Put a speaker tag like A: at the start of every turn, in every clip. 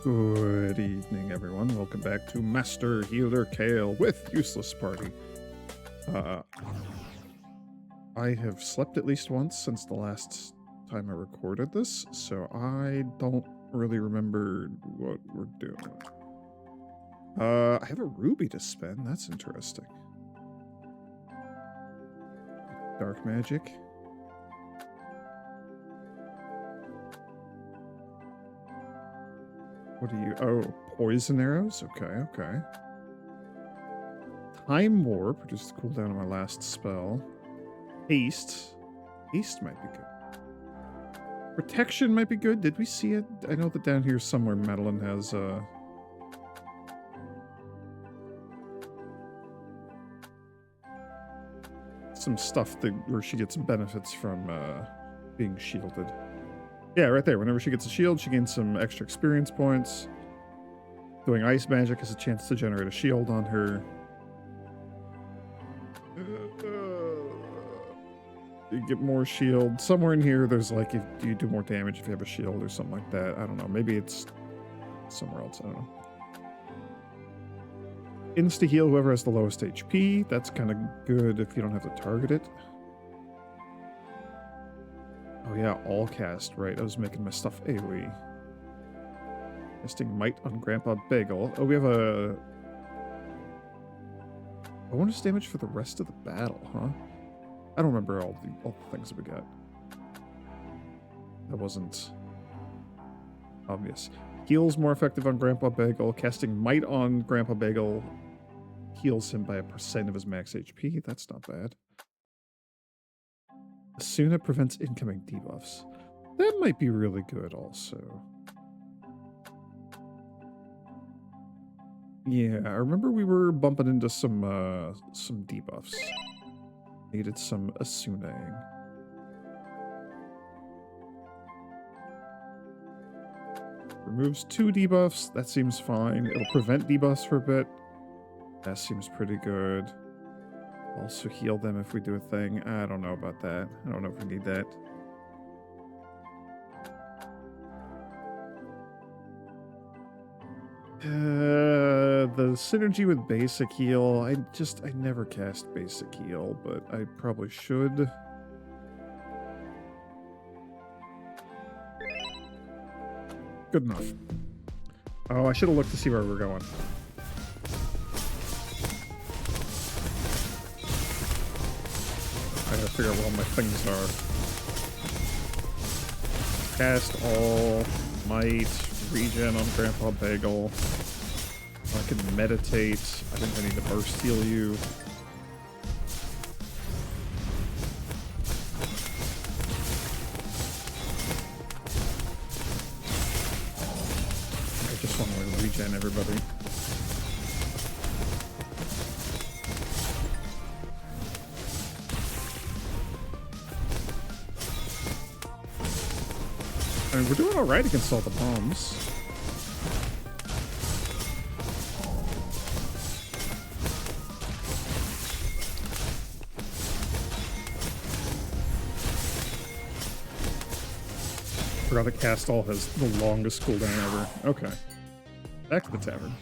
A: Good evening, everyone. Welcome back to Master Healer Kale with Useless Party. I have slept at least once since the last time I recorded this, so I don't really remember what we're doing. I have a ruby to spend. That's interesting. Dark magic. What do you... Oh, poison arrows? Okay. Time Warp, reduces the cooldown of my last spell. Haste. Haste might be good. Protection might be good. Did we see it? I know that down here somewhere Madeline has some stuff where she gets benefits from being shielded. Yeah, right there. Whenever she gets a shield, she gains some extra experience points. Doing ice magic has a chance to generate a shield on her. You get more shield. Somewhere in here, there's like, if you do more damage if you have a shield or something like that. I don't know. Maybe it's somewhere else. I don't know. Insta-heal whoever has the lowest HP. That's kind of good if you don't have to target it. Oh yeah, all cast, right. I was making my stuff AoE. Casting Might on Grandpa Bagel. Oh, we have a... bonus damage for the rest of the battle, huh? I don't remember all the things that we got. That wasn't obvious. Heals more effective on Grandpa Bagel. Casting Might on Grandpa Bagel heals him by 1% of his max HP. That's not bad. Asuna prevents incoming debuffs. That might be really good also. Yeah, I remember we were bumping into some debuffs. Needed some Asunaing. Removes 2 debuffs. That seems fine. It'll prevent debuffs for a bit. That seems pretty good. Also heal them if we do a thing. I don't know about that. I don't know if we need that. The synergy with basic heal. I never cast basic heal, but I probably should. Good enough. Oh, I should have looked to see where we're going. I gotta figure out what all my things are. Cast all, might, regen on Grandpa Bagel. I can meditate. I think I need to burst heal you. I just want to regen everybody. I mean, we're doing alright against all the bombs. Forgot that Cast All has the longest cooldown ever. Okay. Back to the tavern.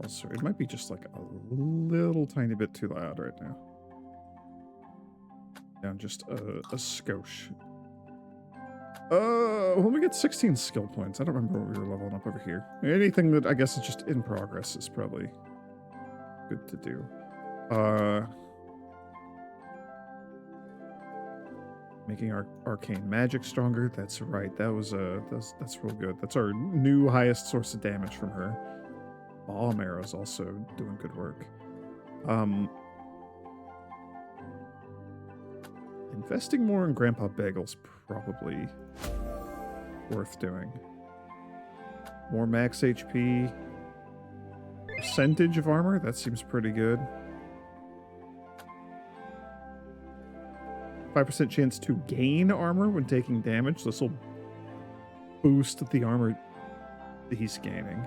A: Also, it might be just like a little tiny bit too loud right now. Down just a skosh. When we get 16 skill points, I don't remember what we were leveling up over here. Anything that I guess is just in progress is probably good to do. Making our arcane magic stronger. That's right. That's real good. That's our new highest source of damage from her. Bomb arrows also doing good work. Investing more in Grandpa Bagel's probably worth doing. More max HP. Percentage of armor, that seems pretty good. 5% chance to gain armor when taking damage. This will boost the armor that he's gaining.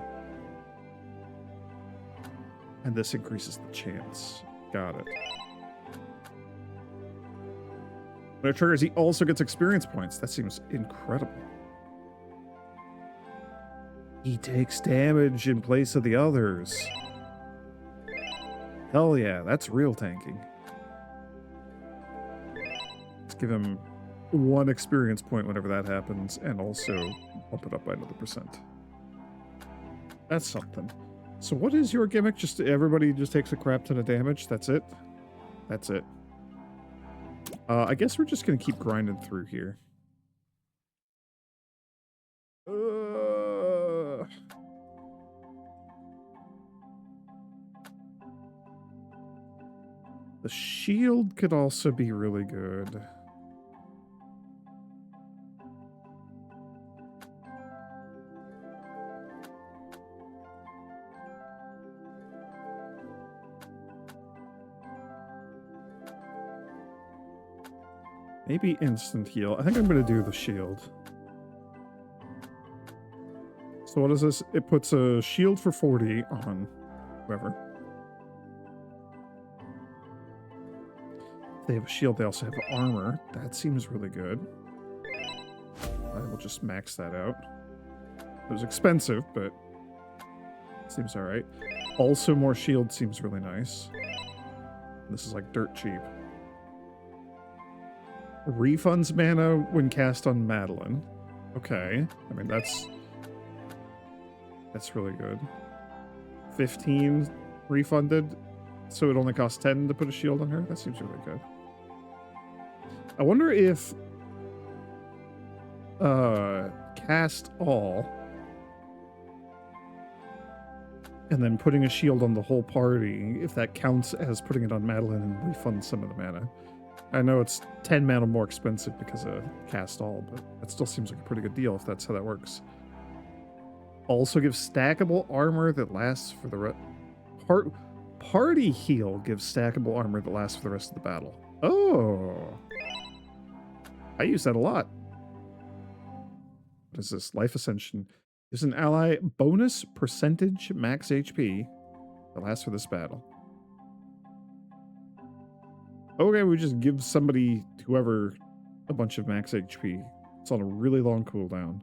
A: And this increases the chance. Got it. When it triggers, he also gets experience points. That seems incredible. He takes damage in place of the others. Hell yeah, that's real tanking. Let's give him 1 experience point whenever that happens, and also bump it up by another %. That's something. So what is your gimmick? Just everybody just takes a crap ton of damage? That's it? That's it. I guess we're just gonna keep grinding through here. The shield could also be really good. Maybe instant heal. I think I'm going to do the shield. So what is this? It puts a shield for 40 on whoever. If they have a shield, they also have armor. That seems really good. I will just max that out. It was expensive, but it seems alright. Also, more shield seems really nice. This is like dirt cheap. Refunds mana when cast on Madeline. Okay. I mean, that's really good. 15 refunded, so it only costs 10 to put a shield on her? That seems really good. I wonder if cast all and then putting a shield on the whole party, if that counts as putting it on Madeline and refund some of the mana. I know it's 10 mana more expensive because of cast all, but that still seems like a pretty good deal if that's how that works. Also gives stackable armor that lasts for the party heal gives stackable armor that lasts for the rest of the battle. Oh, I use that a lot. What is this? Life Ascension. Gives an ally bonus percentage max HP that lasts for this battle. Okay, we just give somebody, whoever, a bunch of max HP. It's on a really long cooldown.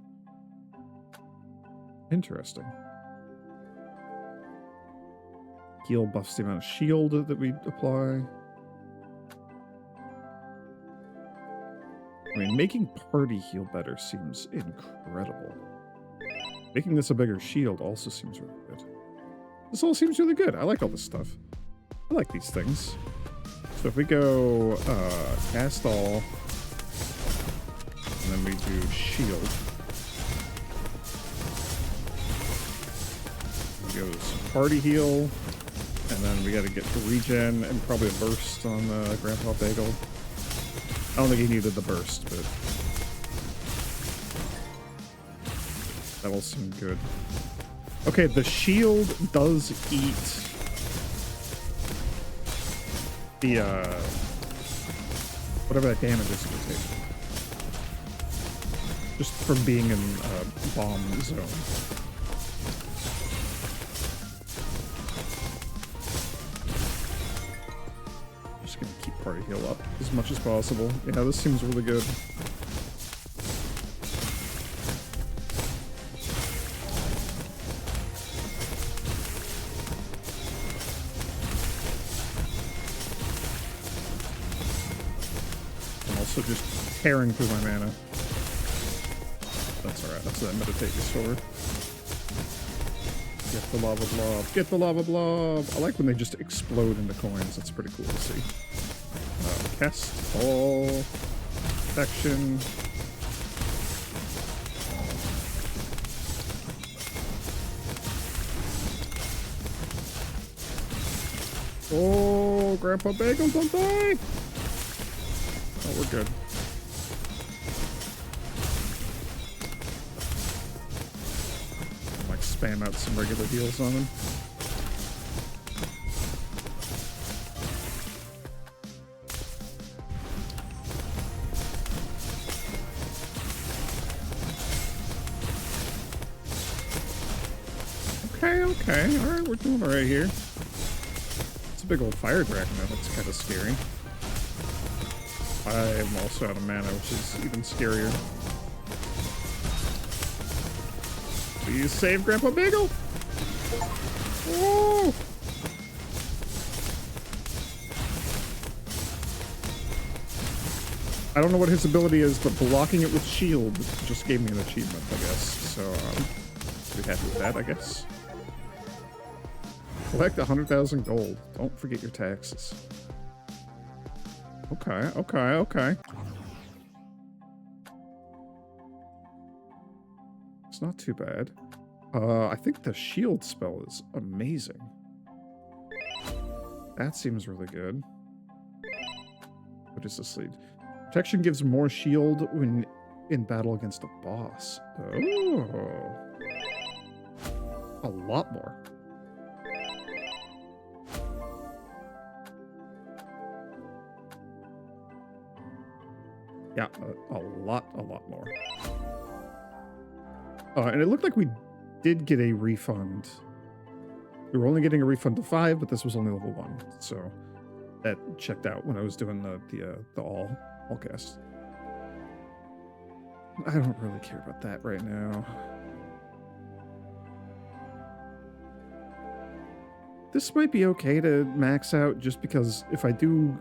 A: Interesting. Heal buffs the amount of shield that we apply. I mean, making party heal better seems incredible. Making this a bigger shield also seems really good. This all seems really good. I like all this stuff. I like these things. So if we go cast all, and then we do shield, it goes party heal, and then we got to get the regen and probably a burst on Grandpa Bagel. I don't think he needed the burst, but that will seem good. Okay, the shield does eat the whatever that damage is going to take, just from being in bomb zone. Just gonna keep party heal up as much as possible. Yeah, this seems really good. So just tearing through my mana. That's alright, that's what that meditate is for. Get the lava blob. Get the lava blob! I like when they just explode into coins. That's pretty cool to see. Cast all. Protection. Oh, Grandpa Bagel, don't die! Oh, we're good. Like spam out some regular heals on him. Okay. Alright, we're doing alright here. It's a big old fire dragon though, that's kind of scary. I'm also out of mana, which is even scarier. Please save Grandpa Bagel! Whoa! I don't know what his ability is, but blocking it with shield just gave me an achievement, I guess. So, pretty happy with that, I guess. Collect 100,000 gold. Don't forget your taxes. Okay, okay, okay. It's not too bad. I think the shield spell is amazing. That seems really good. What does this lead? Protection gives more shield when in battle against a boss. Oh. A lot more. Yeah, a lot more. And it looked like we did get a refund. We were only getting a refund to 5, but this was only level 1, so that checked out when I was doing the all cast. I don't really care about that right now. This might be okay to max out just because if I do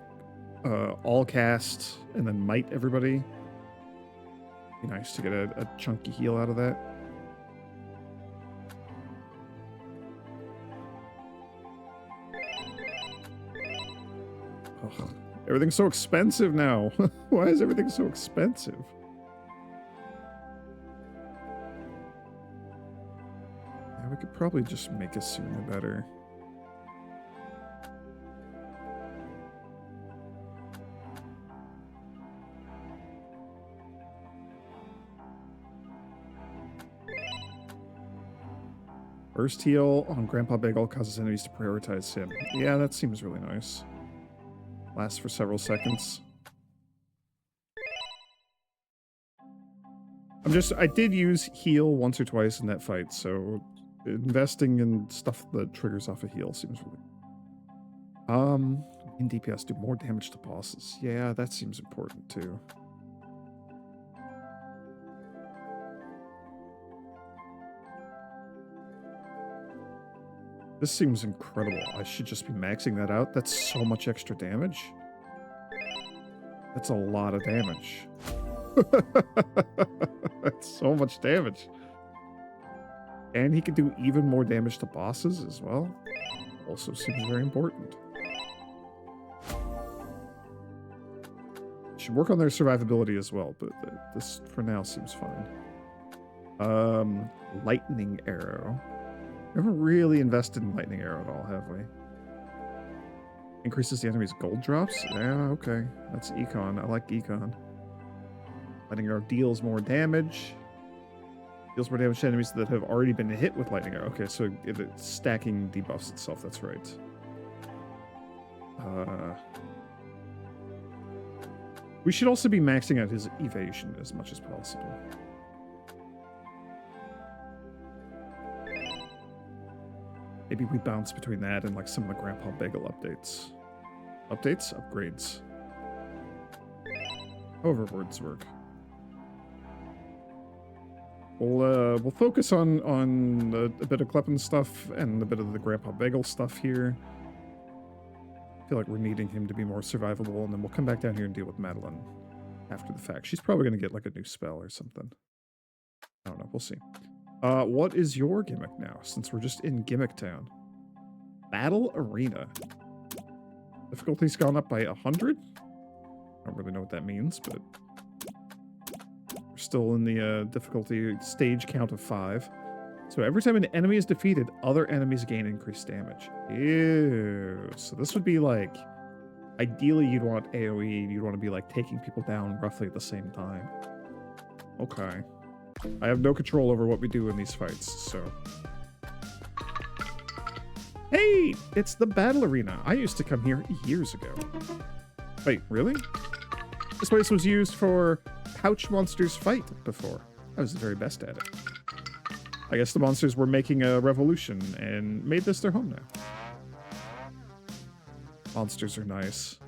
A: all cast and then might everybody, it'd be nice to get a chunky heal out of that. Ugh, everything's so expensive now. Why is everything so expensive? Yeah, we could probably just make it sooner better. Burst heal on Grandpa Bagel causes enemies to prioritize him. Yeah, that seems really nice. Lasts for several seconds. I did use heal once or twice in that fight, so investing in stuff that triggers off a heal seems really... in DPS do more damage to bosses. Yeah, that seems important too. This seems incredible. I should just be maxing that out. That's so much extra damage. That's a lot of damage. That's so much damage. And he can do even more damage to bosses as well. Also seems very important. Should work on their survivability as well, but this for now seems fine. Lightning arrow. We haven't really invested in lightning arrow at all, have we? Increases the enemy's gold drops? Yeah, okay. That's econ. I like econ. Lightning arrow deals more damage. Deals more damage to enemies that have already been hit with lightning arrow. Okay, so if it's stacking debuffs itself, that's right. We should also be maxing out his evasion as much as possible. Maybe we bounce between that and like some of the Grandpa Bagel updates. Upgrades. However words work. We'll focus on a bit of Kleppen stuff and a bit of the Grandpa Bagel stuff here. I feel like we're needing him to be more survivable, and then we'll come back down here and deal with Madeline after the fact. She's probably going to get like a new spell or something. I don't know. We'll see. What is your gimmick now, since we're just in Gimmick Town? Battle Arena. Difficulty's gone up by 100? I don't really know what that means, but we're still in the difficulty stage count of 5. So every time an enemy is defeated, other enemies gain increased damage. Ew. So this would be like, ideally you'd want AoE, you'd want to be like taking people down roughly at the same time. Okay. I have no control over what we do in these fights, so... Hey! It's the Battle Arena. I used to come here years ago. Wait, really? This place was used for Pouch Monsters Fight before. I was the very best at it. I guess the monsters were making a revolution and made this their home now. Monsters are nice.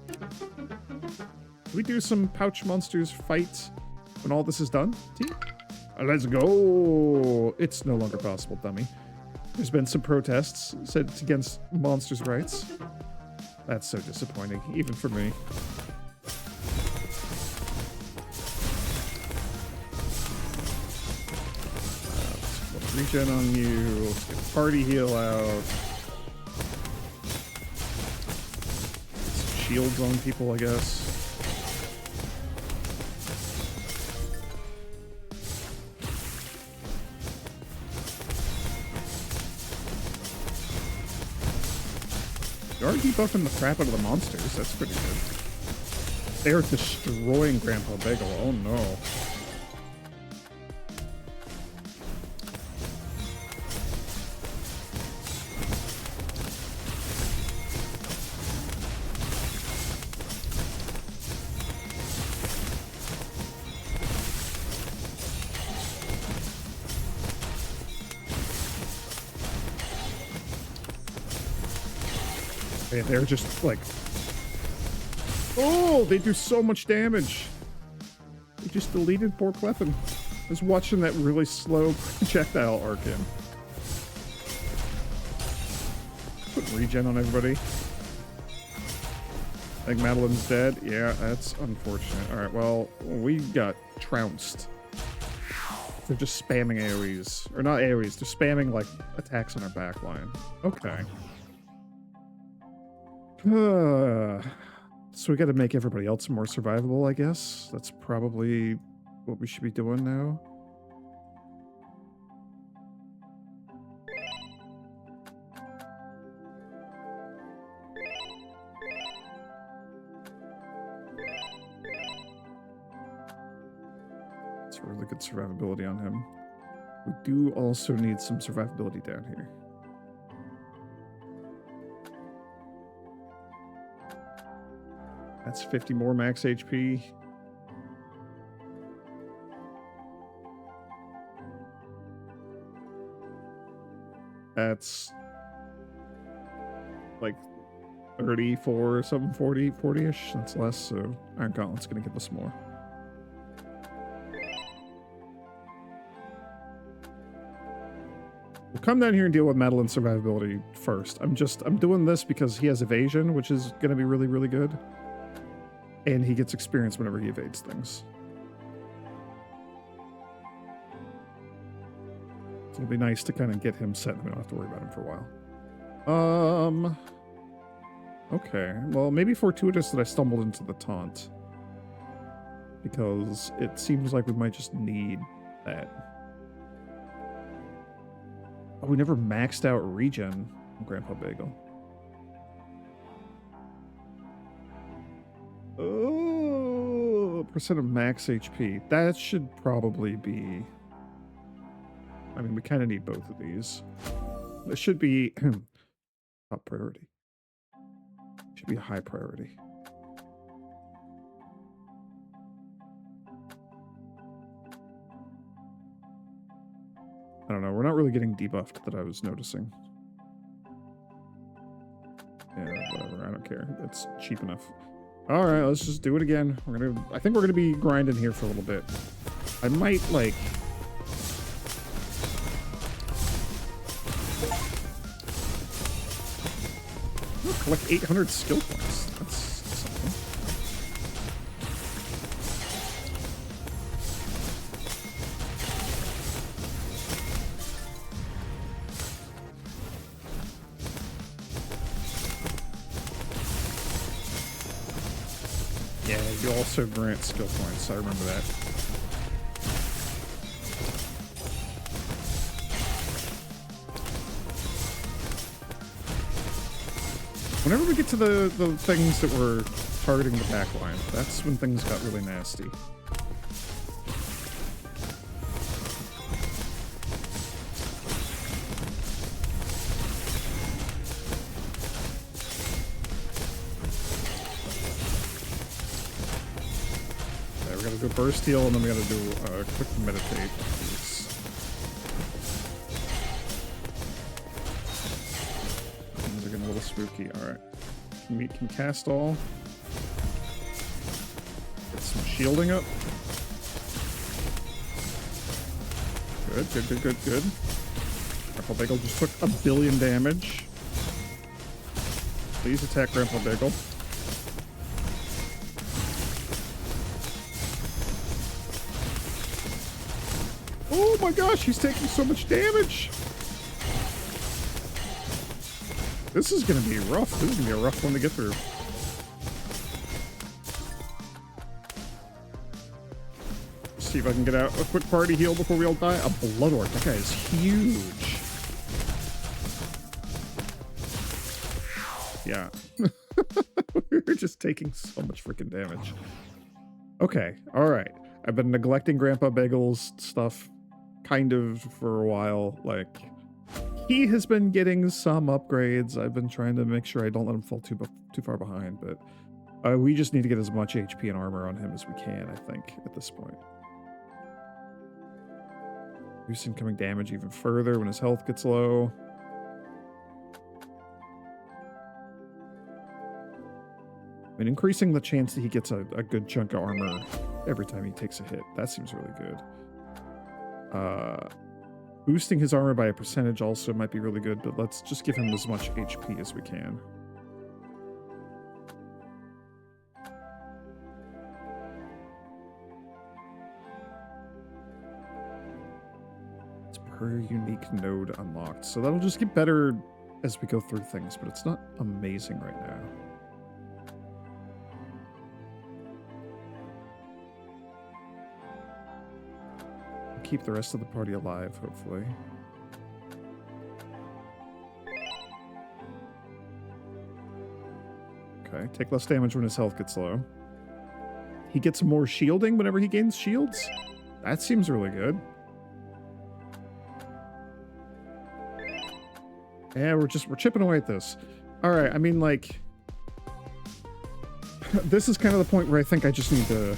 A: Can we do some pouch monsters fight when all this is done, team? Let's go. It's no longer possible, dummy. There's been some protests said it's against monsters' rights. That's so disappointing, even for me. Let's regen on you. Let's get party heal out. Get some shields on people, I guess. You are debuffing the crap out of the monsters. That's pretty good. They are destroying Grandpa Bagel. Oh no. They're just like, oh, they do so much damage. They just deleted poor Cleffin. I was watching that really slow projectile arc in. Put regen on everybody. I think Madeline's dead. Yeah, that's unfortunate. All right, well, we got trounced. They're just spamming AoEs. Or not AoEs, they're spamming, like, attacks on our backline. Okay. So we got to make everybody else more survivable, I guess. That's probably what we should be doing now. It's really good survivability on him. We do also need some survivability down here. That's 50 more max HP. That's like 34 or something, 40-ish. That's less, so Iron Gauntlet's gonna give us more. We'll come down here and deal with Madeline's survivability first. I'm doing this because he has evasion, which is gonna be really, really good. And he gets experience whenever he evades things. So it'll be nice to kind of get him set and we don't have to worry about him for a while. Okay. Well, maybe fortuitous that I stumbled into the taunt. Because it seems like we might just need that. Oh, we never maxed out regen on Grandpa Bagel. Oh, percent of max HP. That should probably be... I mean, we kind of need both of these. It should be top priority. Should be a high priority. I don't know. We're not really getting debuffed that I was noticing. Yeah, whatever. I don't care. It's cheap enough. All right, let's just do it again. I think we're gonna be grinding here for a little bit. I might like. Collect 800 skill points. That's something. Yeah, you also grant skill points. I remember that. Whenever we get to the things that were targeting the backline, that's when things got really nasty. Okay, we gotta do burst heal and then we gotta do quick meditate. Spooky. All right. Meat can cast all. some shielding up. Good, good, good, good, good. Grandpa Bagel just took 1 billion damage. Please attack Grandpa Bagel. Oh my gosh, he's taking so much damage. This is going to be rough. This is going to be a rough one to get through. See if I can get out a quick party heal before we all die. A Blood Orc. That guy is huge. Yeah. We're just taking so much freaking damage. Okay. All right. I've been neglecting Grandpa Bagel's stuff kind of for a while. Like, he has been getting some upgrades. I've been trying to make sure I don't let him fall too far behind, but we just need to get as much HP and armor on him as we can, I think, at this point. Reduce incoming damage even further when his health gets low. I mean, increasing the chance that he gets a good chunk of armor every time he takes a hit. That seems really good. Boosting his armor by a percentage also might be really good, but let's just give him as much HP as we can. It's per unique node unlocked. So that'll just get better as we go through things, but it's not amazing right now. Keep the rest of the party alive, hopefully. Okay, take less damage when his health gets low. He gets more shielding whenever he gains shields? That seems really good. Yeah, we're chipping away at this. Alright, I mean, like... this is kind of the point where I think I just need to...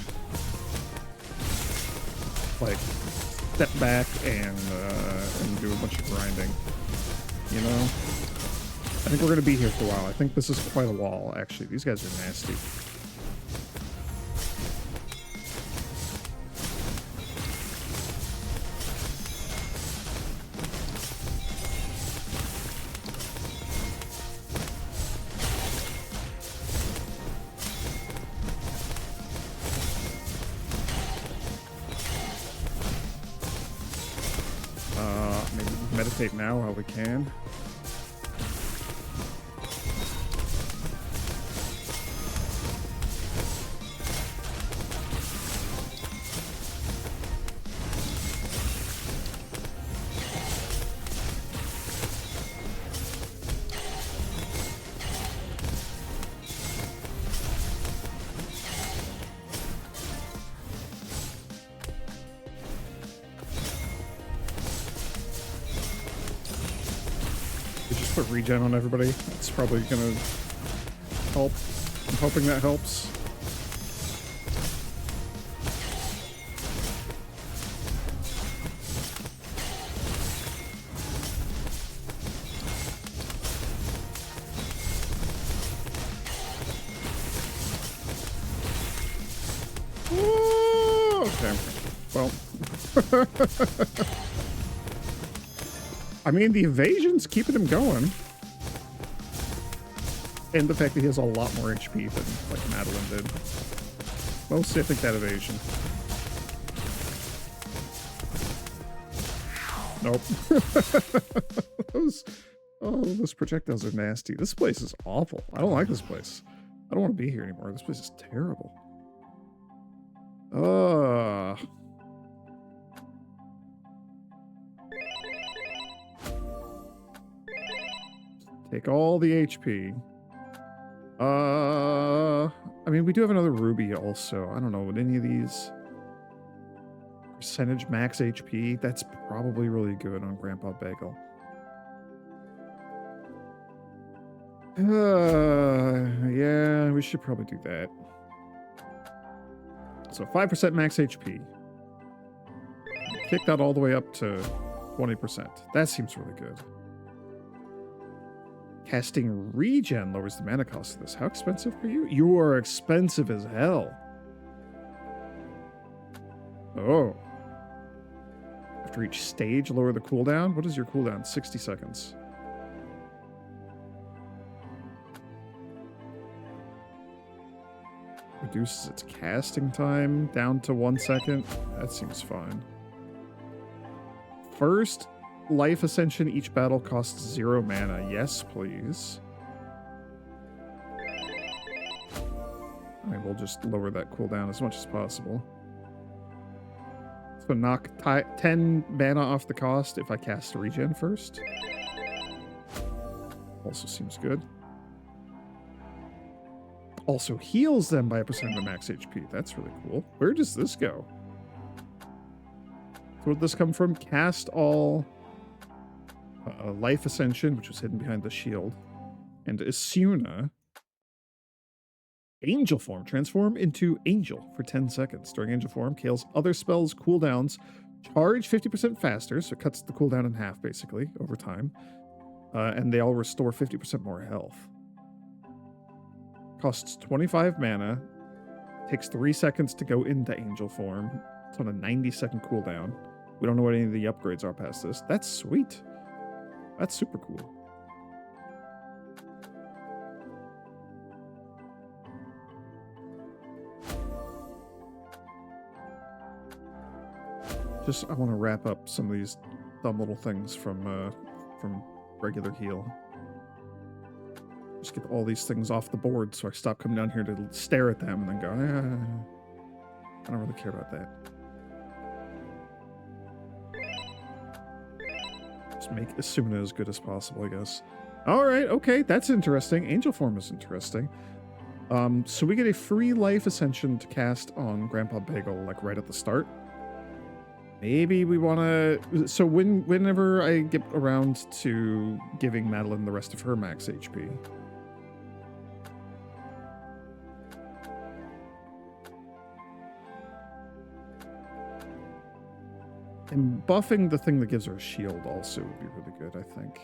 A: like... step back and do a bunch of grinding, you know? I think we're going to be here for a while. I think this is quite a wall, actually. These guys are nasty. Meditate now while we can. Put regen on everybody. That's probably gonna help. I'm hoping that helps. Ooh, okay. Well. I mean, the evasion's keeping him going. And the fact that he has a lot more HP than, like, Madeline did. Mostly, I think, that evasion. Nope. Those projectiles are nasty. This place is awful. I don't like this place. I don't want to be here anymore. This place is terrible. Take all the HP. I mean, we do have another ruby also. I don't know, would any of these... percentage max HP? That's probably really good on Grandpa Bagel. Yeah, we should probably do that. So 5% max HP. Kick that all the way up to 20%. That seems really good. Casting regen lowers the mana cost of this. How expensive are you? You are expensive as hell. Oh. After each stage, lower the cooldown. What is your cooldown? 60 seconds. Reduces its casting time down to 1 second. That seems fine. First life ascension, each battle costs 0 mana. Yes, please. I mean, we'll just lower that cooldown as much as possible. So knock 10 mana off the cost if I cast regen first. Also seems good. Also heals them by a percent of the max HP. That's really cool. Where does this go? So where did this come from? Cast all life ascension, which was hidden behind the shield. And Asuna. Angel form. Transform into angel for 10 seconds. During angel form, Kale's other spells cooldowns charge 50% faster, so it cuts the cooldown in half, basically, over time. And they all restore 50% more health. Costs 25 mana. Takes 3 seconds to go into angel form. It's on a 90-second cooldown. We don't know what any of the upgrades are past this. That's sweet. That's super cool. I want to wrap up some of these dumb little things from regular heal. Just get all these things off the board so I stop coming down here to stare at them and then go, I don't really care about that. Just make Asuna as good as possible, I guess. Alright, okay, that's interesting. Angel form is interesting. So we get a free life ascension to cast on Grandpa Bagel, like right at the start. Maybe we want to... So whenever I get around to giving Madeline the rest of her max HP... And buffing the thing that gives her a shield also would be really good, I think.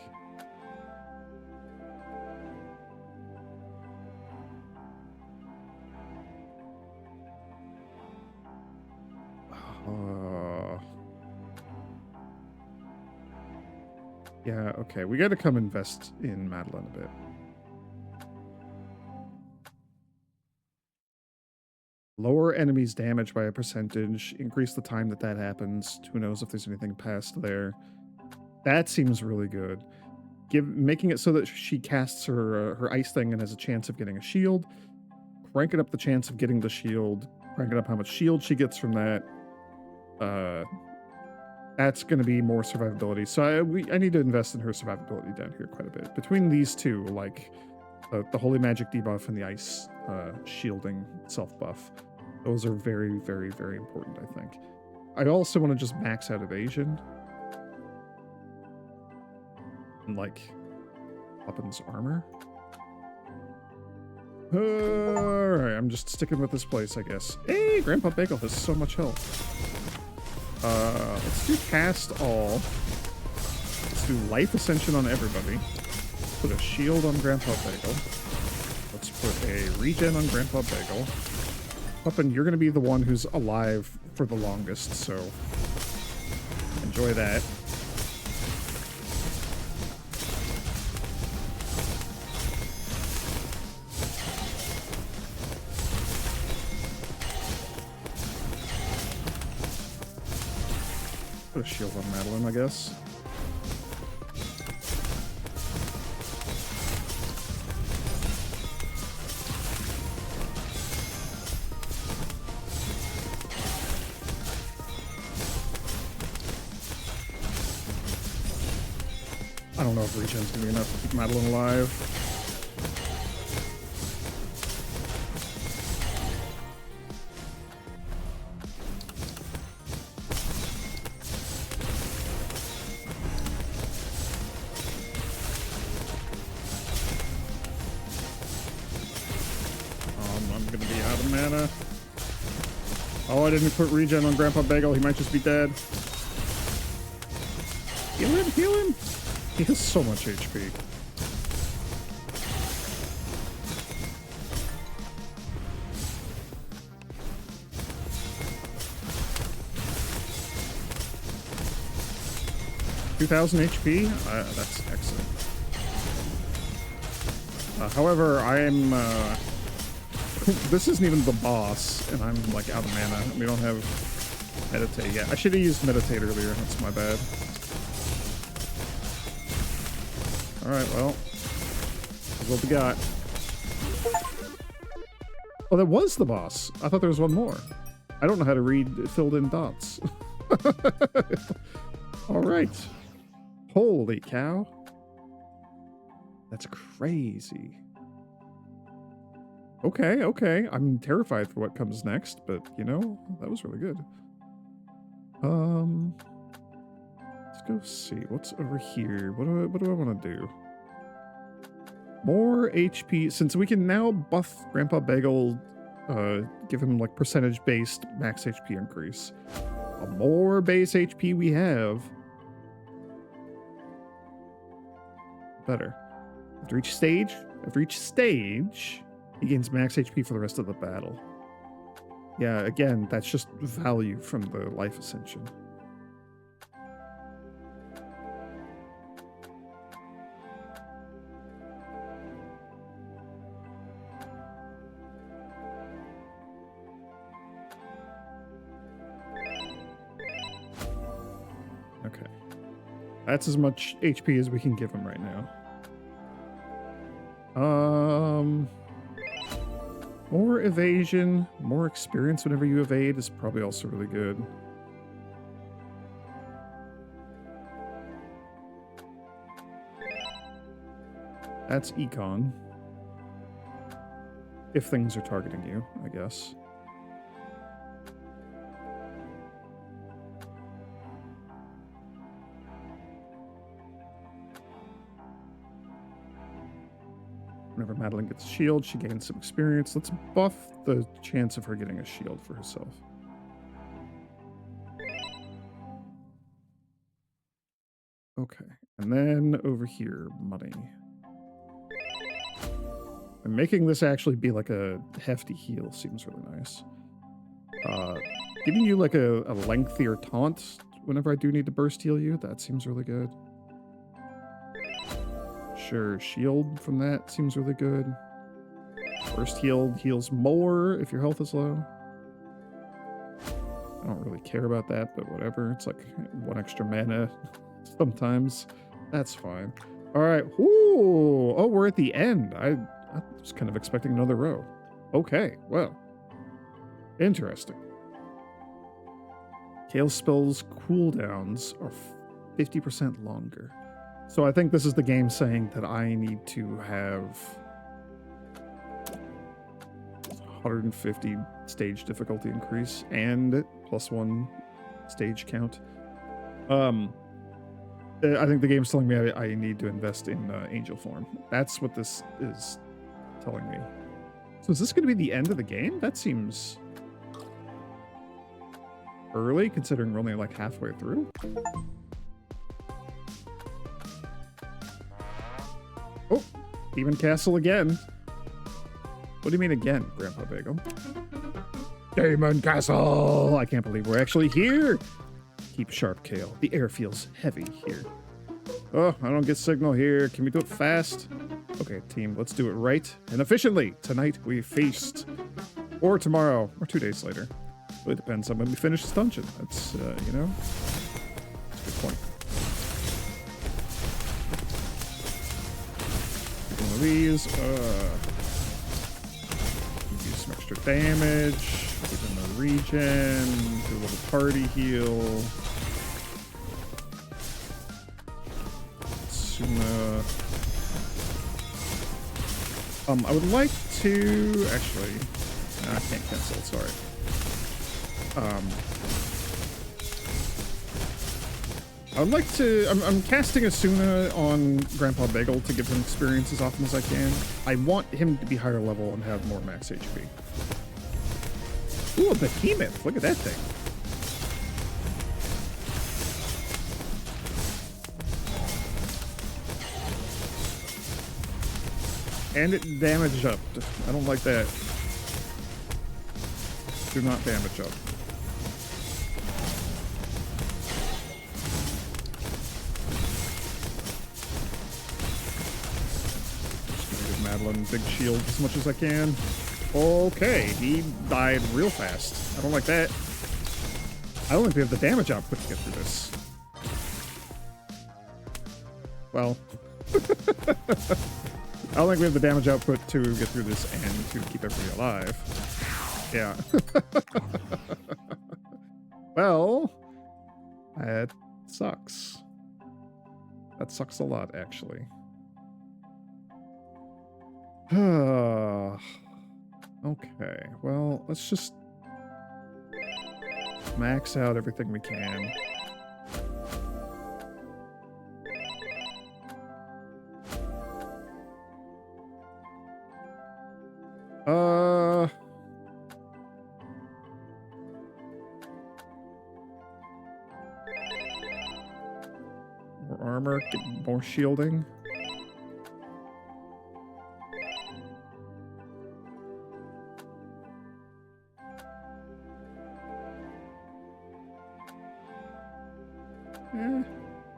A: Yeah, okay. We gotta come invest in Madeline a bit. Lower enemies' damage by a percentage. Increase the time that happens. Who knows if there's anything past there. That seems really good. Making it so that she casts her ice thing and has a chance of getting a shield. Cranking up the chance of getting the shield. Cranking up how much shield she gets from that. That's going to be more survivability. So I need to invest in her survivability down here quite a bit. Between these two, like the Holy Magic debuff and the Ice shielding self buff, those are very, very, very important, I think. I also want to just max out evasion. And like Poppin's armor. Alright, I'm just sticking with this place, I guess. Hey, Grandpa Bagel has so much health. Let's do cast all. Let's do life ascension on everybody. Put a shield on Grandpa Bagel. Let's put a regen on Grandpa Bagel. Puppin, you're gonna be the one who's alive for the longest, so enjoy that. Put a shield on Madeline, I guess. I don't know if regen's gonna be enough to keep Madeline alive. Oh, I didn't put regen on Grandpa Bagel. He might just be dead. Heal him, heal him. He has so much HP. 2,000 HP? That's excellent. However, I'm, this isn't even the boss, and I'm, like, out of mana. We don't have meditate yet. I should have used meditate earlier. That's my bad. Alright, well. That's what we got. Oh, that was the boss. I thought there was one more. I don't know how to read filled in dots. Alright. Holy cow. That's crazy. Okay, okay. I'm terrified for what comes next, but, you know, that was really good. Let's go see. What's over here? What do I want to do? More HP. Since we can now buff Grandpa Bagel, give him, like, percentage-based max HP increase. The more base HP we have, better. After each stage, he gains max HP for the rest of the battle. Yeah, again, that's just value from the life ascension. Okay. That's as much HP as we can give him right now. More evasion, more experience whenever you evade is probably also really good. That's econ. If things are targeting you, I guess. Whenever Madeline gets a shield, she gains some experience. Let's buff the chance of her getting a shield for herself. Okay, and then over here, money. And making this actually be like a hefty heal seems really nice. Giving you like a lengthier taunt whenever I do need to burst heal you, that seems really good. Sure, shield from that seems really good. Burst healed heals more if your health is low. I don't really care about that, but whatever. It's like 1 extra mana sometimes. That's fine. All right. Ooh. Oh, we're at the end. I was kind of expecting another row. Okay, well. Interesting. Kale spells cooldowns are 50% longer. So I think this is the game saying that I need to have 150 stage difficulty increase and +1 stage count. I think the game's telling me I need to invest in angel form. That's what this is telling me. So is this going to be the end of the game? That seems early, considering we're only like halfway through. Oh, Demon Castle again. What do you mean again, Grandpa Bagel? Demon Castle! I can't believe we're actually here! Keep sharp, Kale. The air feels heavy here. Oh, I don't get signal here. Can we do it fast? Okay, team, let's do it right and efficiently. Tonight we feast. Or tomorrow, or 2 days later. Really depends on when we finish this dungeon. That's, you know, that's a good point. One of these, give you some extra damage, give them a regen, do a little party heal. Suna. I would like to, actually, I can't cancel, sorry. I would like to, I'm casting Asuna on Grandpa Bagel to give him experience as often as I can. I want him to be higher level and have more max HP. Ooh, a behemoth, look at that thing. And it damage up. I don't like that. Do not damage up. battling big shield as much as I can. Okay, he died real fast. I don't like that. I don't think we have the damage output to get through this. Well, I don't think we have the damage output to get through this and to keep everybody alive. Yeah. Well, that sucks. That sucks a lot, actually. Okay, well, let's just max out everything we can. More armor, get more shielding.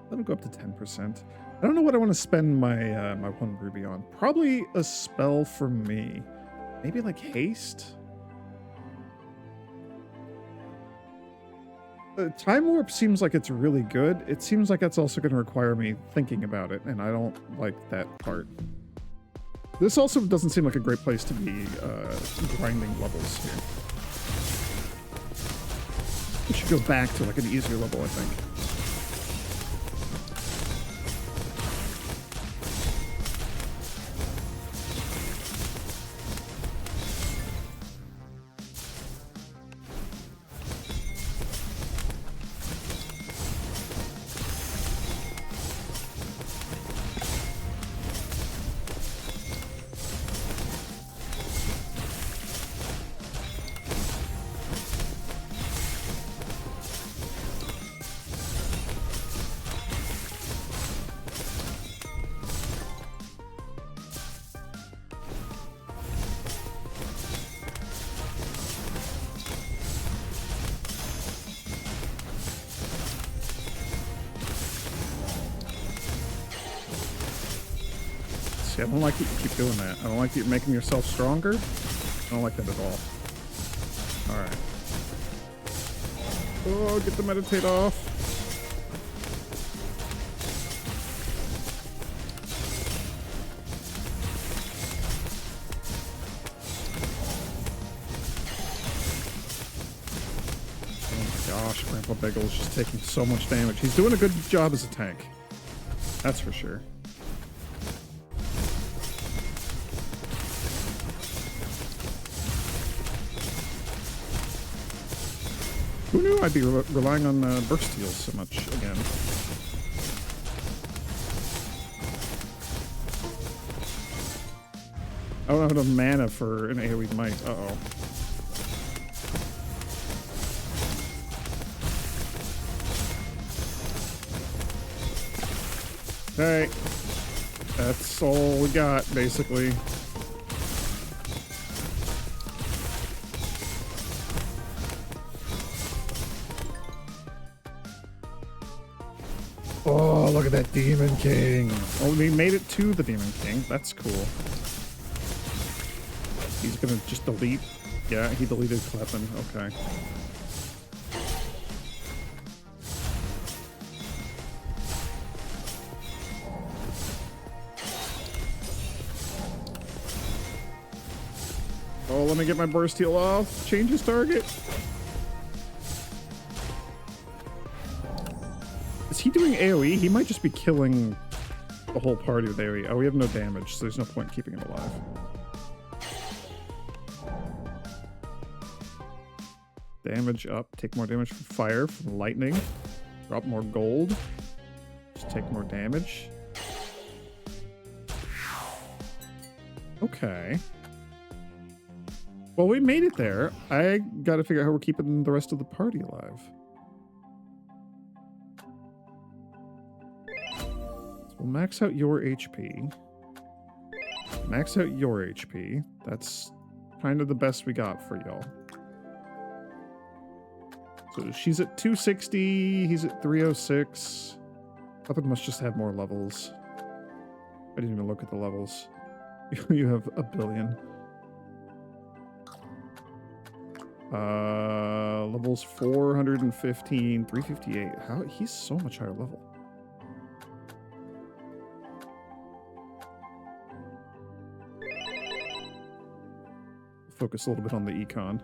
A: That'll go up to 10%. I don't know what I want to spend my my 1 ruby on. Probably a spell for me. Maybe like haste? Time warp seems like it's really good. It seems like that's also going to require me thinking about it, and I don't like that part. This also doesn't seem like a great place to be grinding levels here. We should go back to like an easier level, I think. I don't like that you keep doing that. I don't like that you're making yourself stronger. I don't like that at all. Alright. Oh, get the meditate off. Oh my gosh, Grandpa Bagel's just taking so much damage. He's doing a good job as a tank. That's for sure. Who knew I'd be relying on burst heals so much again? I don't have enough mana for an AoE might. Uh-oh. Okay. That's all we got, basically. Oh, look at that Demon King. Oh, we made it to the Demon King. That's cool. He's gonna just delete. Yeah, he deleted Kleppen. Okay. Oh, let me get my burst heal off. Change his target. Is he doing AoE? He might just be killing the whole party with AoE. Oh, we have no damage, so there's no point in keeping him alive. Damage up. Take more damage from fire, from lightning. Drop more gold. Just take more damage. Okay. Well, we made it there. I gotta figure out how we're keeping the rest of the party alive. We'll max out your HP. Max out your HP. That's kind of the best we got for y'all. So she's at 260. He's at 306. Weapon must just have more levels. I didn't even look at the levels. You have a billion. Levels 415, 358. How he's so much higher level. Focus a little bit on the econ.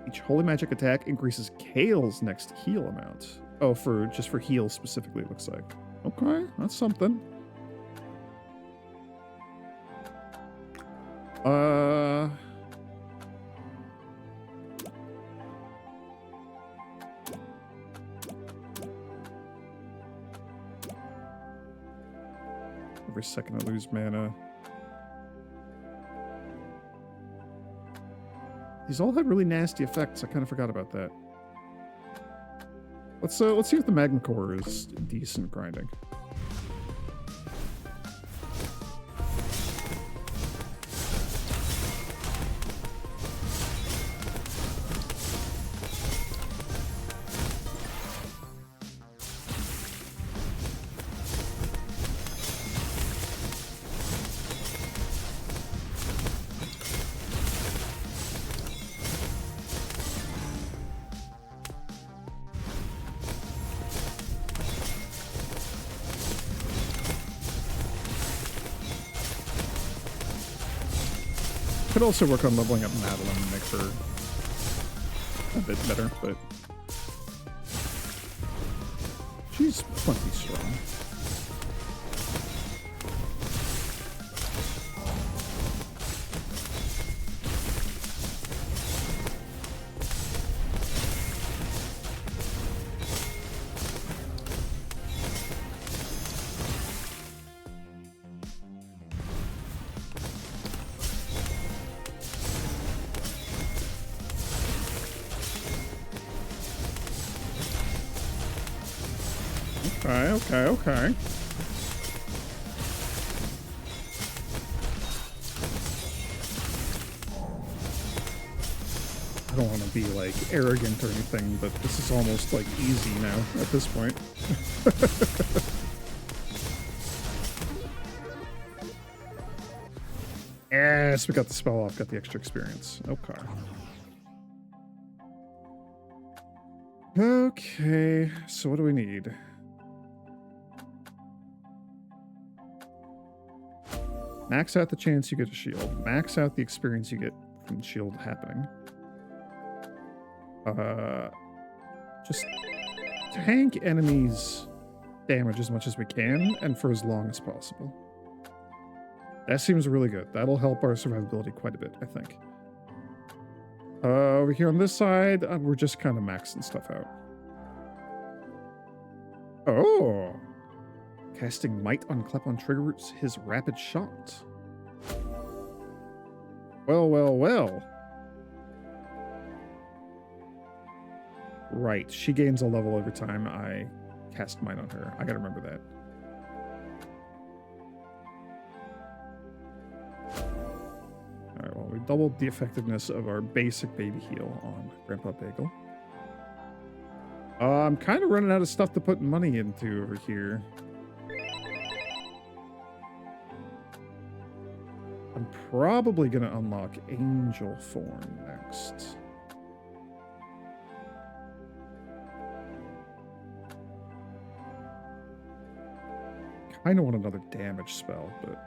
A: Each holy magic attack increases Kale's next heal amount. Oh, just for heal specifically, it looks like. Okay, that's something. Every second I lose mana. These all had really nasty effects. I kind of forgot about that. Let's see if the magma core is decent grinding. Could also work on leveling up Madeline and make her a bit better, but she's plenty strong. Okay. I don't want to be, like, arrogant or anything, but this is almost, like, easy now at this point. Yes, we got the spell off, got the extra experience. Okay. Okay, so what do we need? Max out the chance you get a shield. Max out the experience you get from the shield happening. Just tank enemies' damage as much as we can and for as long as possible. That seems really good. That'll help our survivability quite a bit, I think. Over here on this side, we're just kind of maxing stuff out. Oh! Casting Might on Klepon triggers his rapid shot. Well. Right, she gains a level every time I cast Might on her. I gotta remember that. Alright, well, we doubled the effectiveness of our basic baby heal on Grandpa Bagel. I'm kind of running out of stuff to put money into over here. I'm probably going to unlock Angel Form next. Kind of want another damage spell, but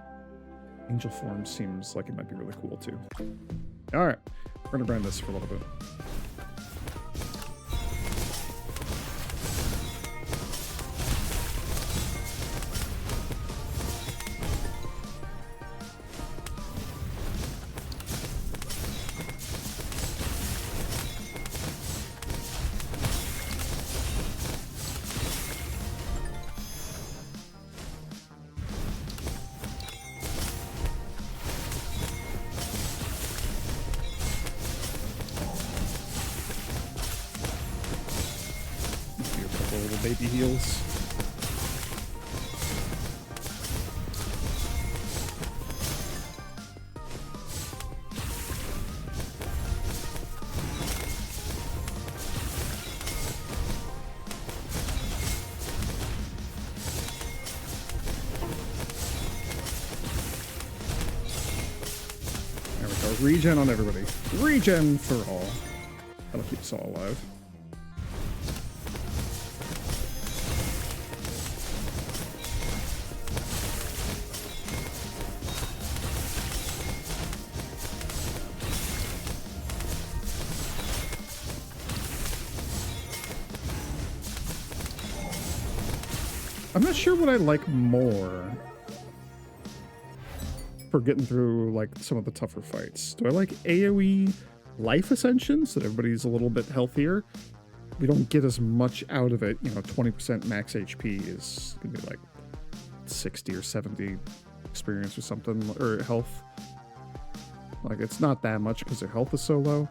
A: Angel Form seems like it might be really cool too. Alright, we're going to grind this for a little bit. Baby heals. we go. Regen on everybody. Regen for all. That'll keep us all alive. I'm not sure what I like more for getting through like some of the tougher fights. Do I like AoE life ascension so that everybody's a little bit healthier? We don't get as much out of it. You know, 20% max HP is gonna be like 60 or 70 experience or something, or health. Like, it's not that much because their health is so low.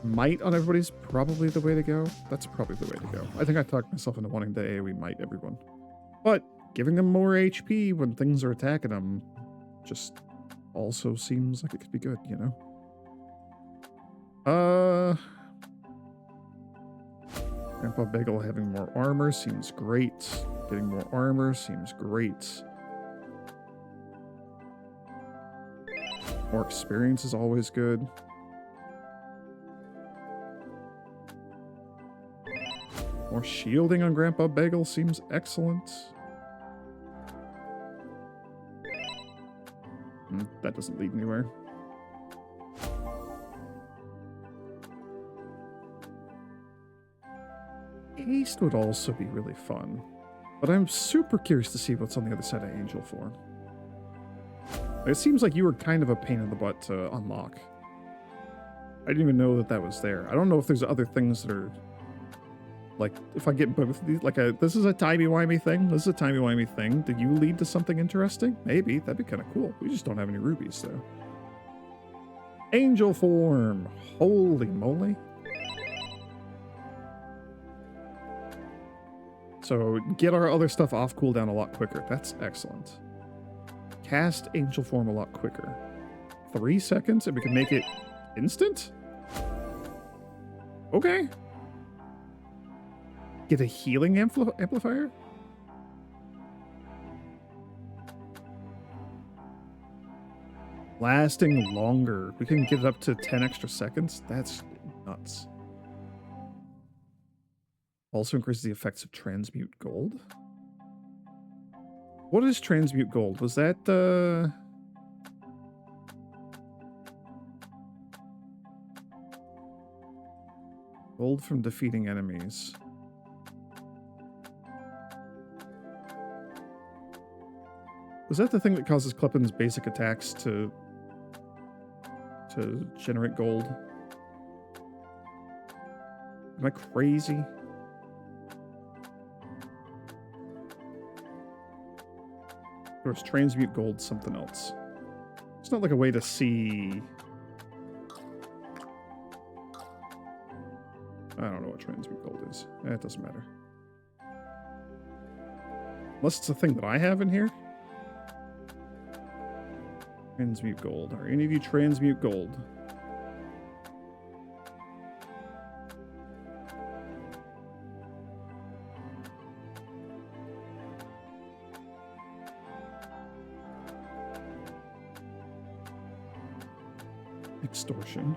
A: Might on everybody's probably the way to go. That's probably the way to go. I think I talked myself into wanting to AoE might everyone. But giving them more HP when things are attacking them just also seems like it could be good, you know? Grandpa Bagel having more armor seems great. Getting more armor seems great. More experience is always good. More shielding on Grandpa Bagel seems excellent. That doesn't lead anywhere. Haste would also be really fun, but I'm super curious to see what's on the other side of Angel Form. It seems like you were kind of a pain in the butt to unlock. I didn't even know that that was there. I don't know if there's other things that are... Like, if I get both of these, like this is a timey-wimey thing. This is a timey-wimey thing. Did you lead to something interesting? Maybe. That'd be kind of cool. We just don't have any rubies, though. Angel form. Holy moly. So, get our other stuff off cooldown a lot quicker. That's excellent. Cast angel form a lot quicker. 3 seconds, and we can make it instant? Okay. Get a healing amplifier? Lasting longer. We can get it up to 10 extra seconds? That's nuts. Also increases the effects of transmute gold. What is transmute gold? Was that gold from defeating enemies? Was that the thing that causes Kleppin's basic attacks to generate gold? Am I crazy? Or is transmute gold something else? It's not like a way to see... I don't know what transmute gold is. It doesn't matter. Unless it's a thing that I have in here. Transmute gold. Are any of you transmute gold? Extortion.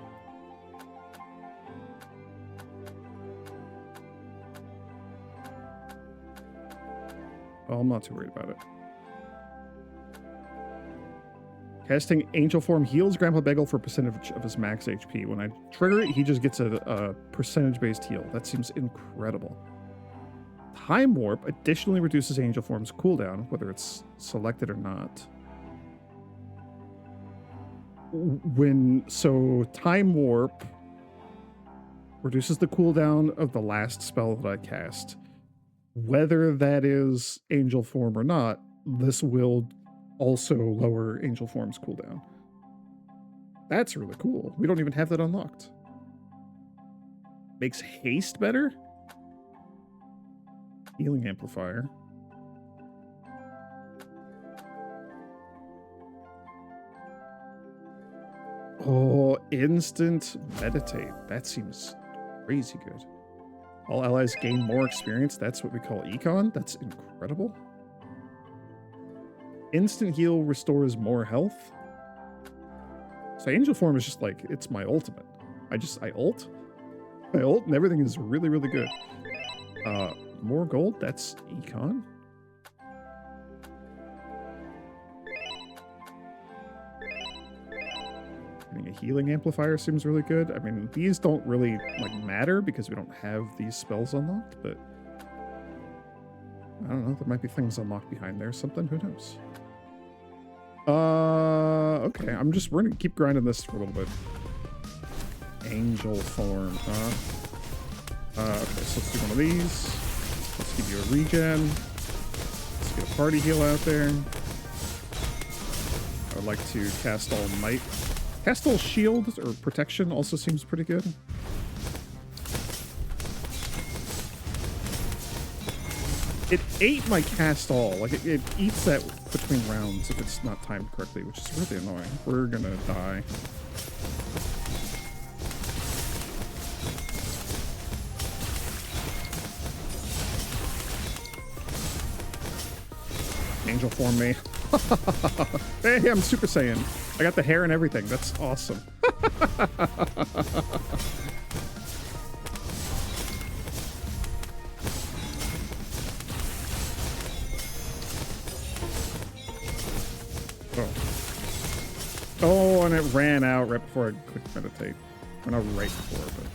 A: Well, I'm not too worried about it. Casting Angel Form heals Grandpa Bagel for a percentage of his max HP. When I trigger it, he just gets a percentage-based heal. That seems incredible. Time Warp additionally reduces Angel Form's cooldown, whether it's selected or not. So Time Warp reduces the cooldown of the last spell that I cast. Whether that is Angel Form or not, this will also lower Angel Form's cooldown. That's really cool. We don't even have that unlocked. Makes haste better? Healing amplifier. Oh, instant meditate. That seems crazy good. All allies gain more experience. That's what we call econ. That's incredible. Instant heal restores more health. So Angel Form is just like, it's my ultimate. I ult, and everything is really, really good. More gold, that's econ. Getting a healing amplifier seems really good. I mean, these don't really like matter because we don't have these spells unlocked, but I don't know, there might be things unlocked behind there or something, who knows? Okay, we're gonna keep grinding this for a little bit. Angel Form, huh? Okay, so let's do one of these. Let's give you a regen. Let's get a party heal out there. I would like to cast all might. Cast all shield or protection also seems pretty good. It ate my cast all. Like, it eats that between rounds if it's not timed correctly, which is really annoying. We're gonna die. Angel Form me. Hey, I'm Super Saiyan. I got the hair and everything. That's awesome. Oh, and it ran out right before I clicked meditate. Or not right before, but...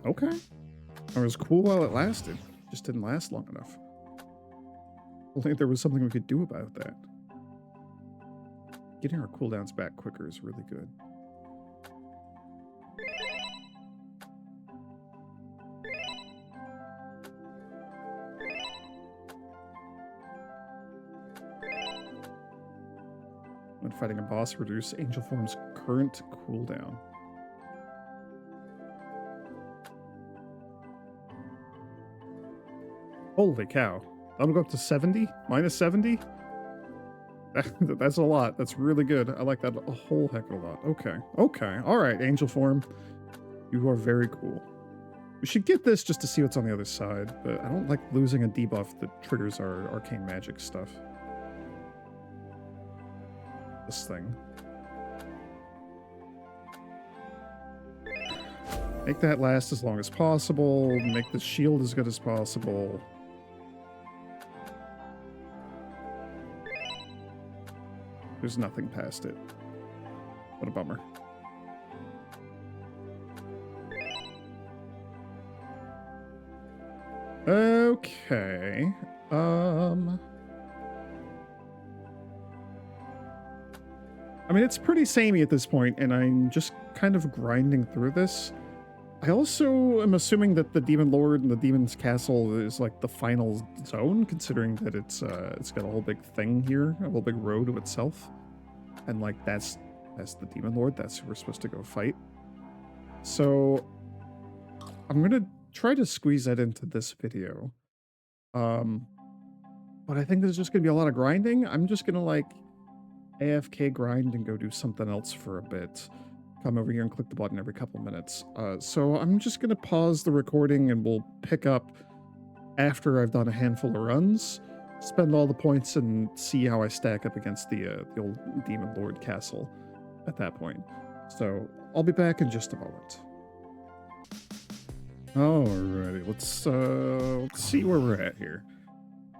A: Okay. It was cool while it lasted. Just didn't last long enough. I think there was something we could do about that. Getting our cooldowns back quicker is really good. When fighting a boss, reduce Angel Form's current cooldown. Holy cow. That'll go up to 70? Minus 70? That's a lot. That's really good. I like that a whole heck of a lot. Okay. Okay. All right, Angel Form. You are very cool. We should get this just to see what's on the other side, but I don't like losing a debuff that triggers our arcane magic stuff. This thing. Make that last as long as possible. Make the shield as good as possible. There's nothing past it. What a bummer. Okay. I mean, it's pretty samey at this point, and I'm just kind of grinding through this. I also am assuming that the Demon Lord and the Demon's Castle is like the final zone, considering that it's got a whole big thing here, a whole big row to itself, and like that's the Demon Lord. That's who we're supposed to go fight. So I'm gonna try to squeeze that into this video, but I think there's just gonna be a lot of grinding. I'm just gonna like AFK grind and go do something else for a bit. Come over here and click the button every couple minutes. So I'm just going to pause the recording and we'll pick up after I've done a handful of runs, spend all the points and see how I stack up against the old Demon Lord Castle at that point. So I'll be back in just a moment. Alrighty, let's see where we're at here.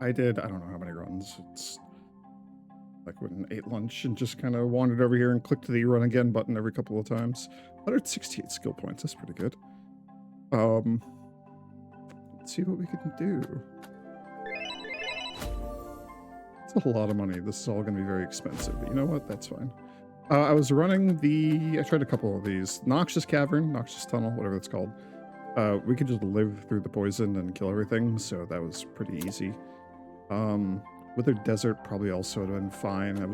A: I don't know how many runs. It's like when I ate lunch and just kind of wandered over here and clicked the run again button every couple of times. 168 skill points, that's pretty good. Let's see what we can do. It's a lot of money. This is all going to be very expensive, but you know what? That's fine. I was running I tried a couple of these. Noxious Cavern, Noxious Tunnel, whatever it's called. We could just live through the poison and kill everything, so that was pretty easy. Withered Desert probably also would have been fine. I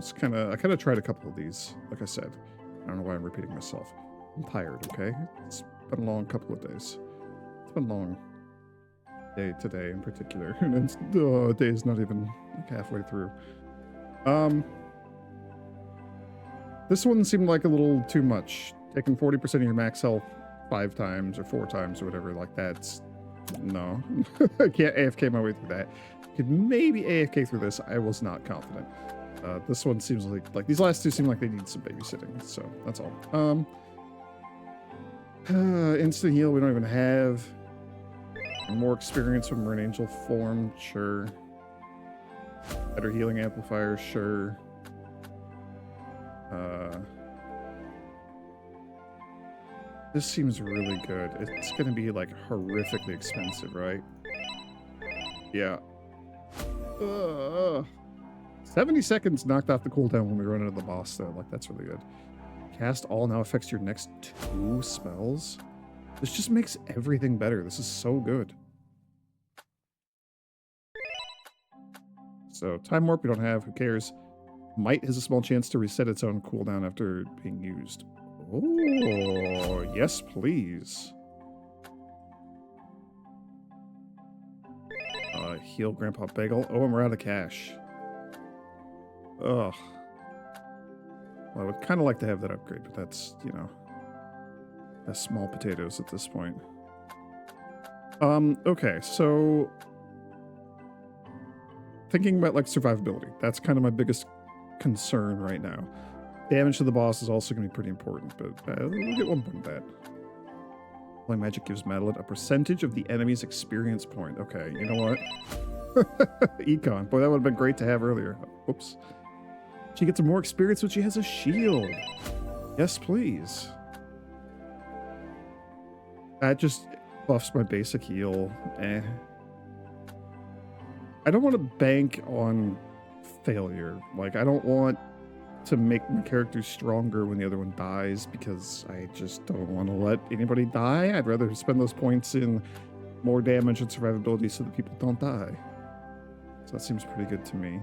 A: kind of tried a couple of these. Like I said, I don't know why I'm repeating myself. I'm tired, okay? It's been a long couple of days. It's been long. day today in particular. And it's, day is not even like halfway through. This one seemed like a little too much. Taking 40% of your max health 5 times or 4 times or whatever, like that's... No. I can't AFK my way through that. Could maybe AFK through this. I was not confident. This one seems like these last two seem like they need some babysitting, so that's all. Instant heal we don't even have. More experience when we're in angel form, sure. Better healing amplifier, sure. This seems really good. It's gonna be like horrifically expensive, right? Yeah. 70 seconds knocked off the cooldown when we run into the boss though. Like that's really good. Cast all now affects your next 2 spells. This just makes everything better. This is so good. So time warp we don't have, who cares? Might has a small chance to reset its own cooldown after being used. Oh, yes, please. Heal Grandpa Bagel. Oh, and we're out of cash. Ugh. Well, I would kind of like to have that upgrade, but that's, you know, that's small potatoes at this point. Okay, so thinking about like survivability, that's kind of my biggest concern right now. Damage to the boss is also going to be pretty important, but we'll get 1 point of that. Holy Magic gives Madeline a percentage of the enemy's experience point. Okay, you know what? Econ. Boy, that would have been great to have earlier. Oops. She gets more experience when she has a shield. Yes, please. That just buffs my basic heal. Eh. I don't want to bank on failure. Like, I don't want to make my character stronger when the other one dies, because I just don't want to let anybody die. I'd rather spend those points in more damage and survivability so that people don't die. So that seems pretty good to me.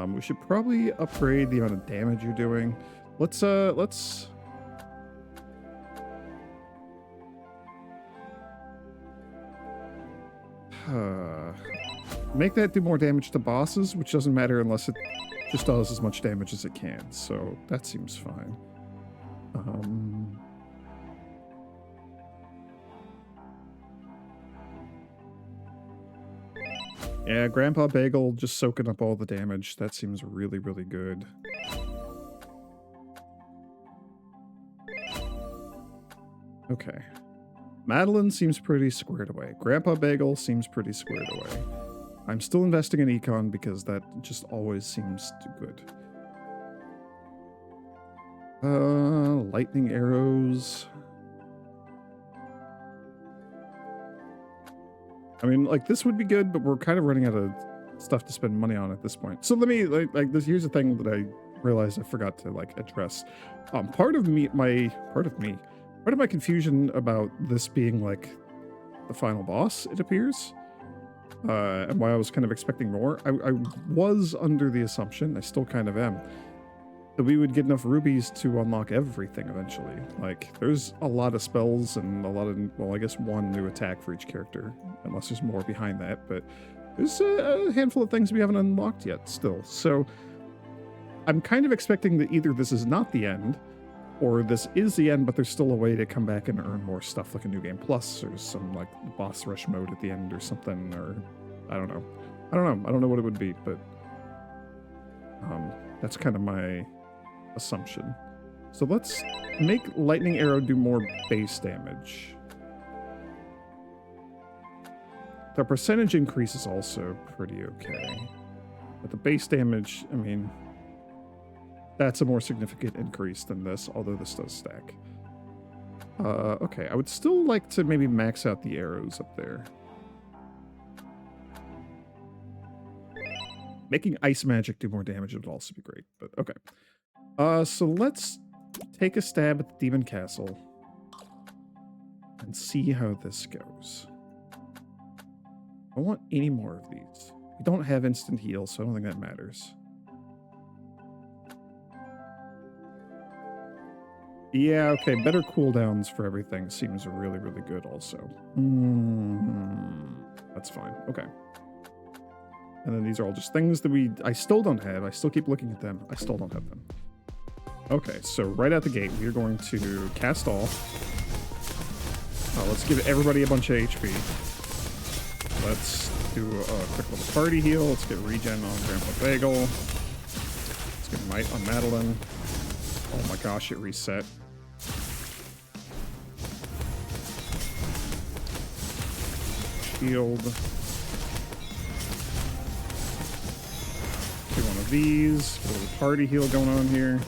A: We should probably upgrade the amount of damage you're doing. Let's make that do more damage to bosses, which doesn't matter unless it just does as much damage as it can, so that seems fine. Yeah, Grandpa Bagel just soaking up all the damage. That seems really, really good. Okay. Madeline seems pretty squared away. Grandpa Bagel seems pretty squared away. I'm still investing in Econ because that just always seems too good. Lightning arrows. I mean, like, this would be good, but we're kind of running out of stuff to spend money on at this point. So let me, like this, here's the thing that I realized I forgot to, like, address. Part of my confusion about this being, like, the final boss, it appears, and why I was kind of expecting more. I was under the assumption, I still kind of am, that we would get enough rubies to unlock everything eventually. Like, there's a lot of spells and a lot of, well, I guess 1 new attack for each character, unless there's more behind that, but there's a handful of things we haven't unlocked yet still. So I'm kind of expecting that either this is not the end, or this is the end, but there's still a way to come back and earn more stuff, like a new game plus, or some, like, boss rush mode at the end or something, or I don't know. I don't know what it would be, but that's kind of my assumption. So let's make Lightning Arrow do more base damage. The percentage increase is also pretty okay. But the base damage, I mean, that's a more significant increase than this, although this does stack. Okay, I would still like to maybe max out the arrows up there. Making ice magic do more damage would also be great, but okay. So let's take a stab at the Demon Castle and see how this goes. I don't want any more of these. We don't have instant heal, so I don't think that matters. Yeah, okay, better cooldowns for everything seems really, really good also. That's fine. Okay. And then these are all just things that I still don't have. I still keep looking at them. I still don't have them. Okay, so right out the gate, we're going to cast all. Let's give everybody a bunch of HP. Let's do a quick little party heal. Let's get regen on Grandpa Bagel. Let's get might on Madeline. Oh my gosh, it reset. Shield. Do one of these. Get a little party heal going on here.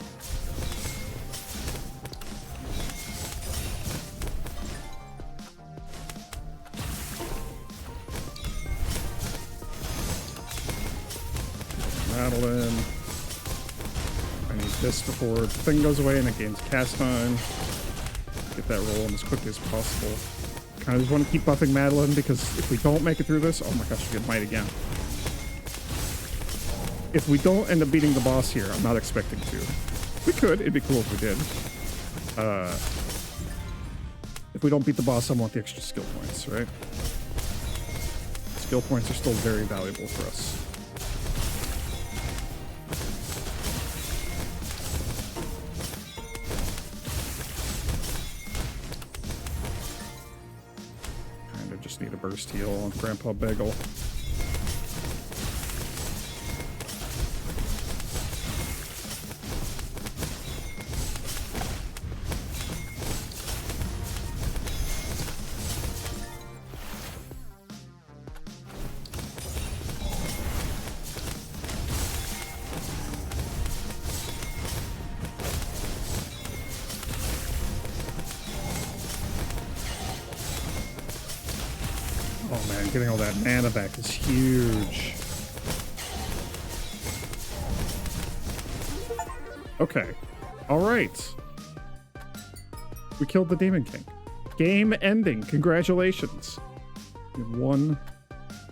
A: Madeline. I need this before the thing goes away and it gains cast time. Get that rolling as quickly as possible. Kind of just want to keep buffing Madeline because if we don't make it through this, oh my gosh, we get might again. If we don't end up beating the boss here, I'm not expecting to. We could. It'd be cool if we did. If we don't beat the boss, I want the extra skill points, right? Skill points are still very valuable for us. Kind of just need a burst heal on Grandpa Bagel. Oh man, getting all that mana back is huge. Okay. Alright. We killed the Demon King. Game ending. Congratulations. You have one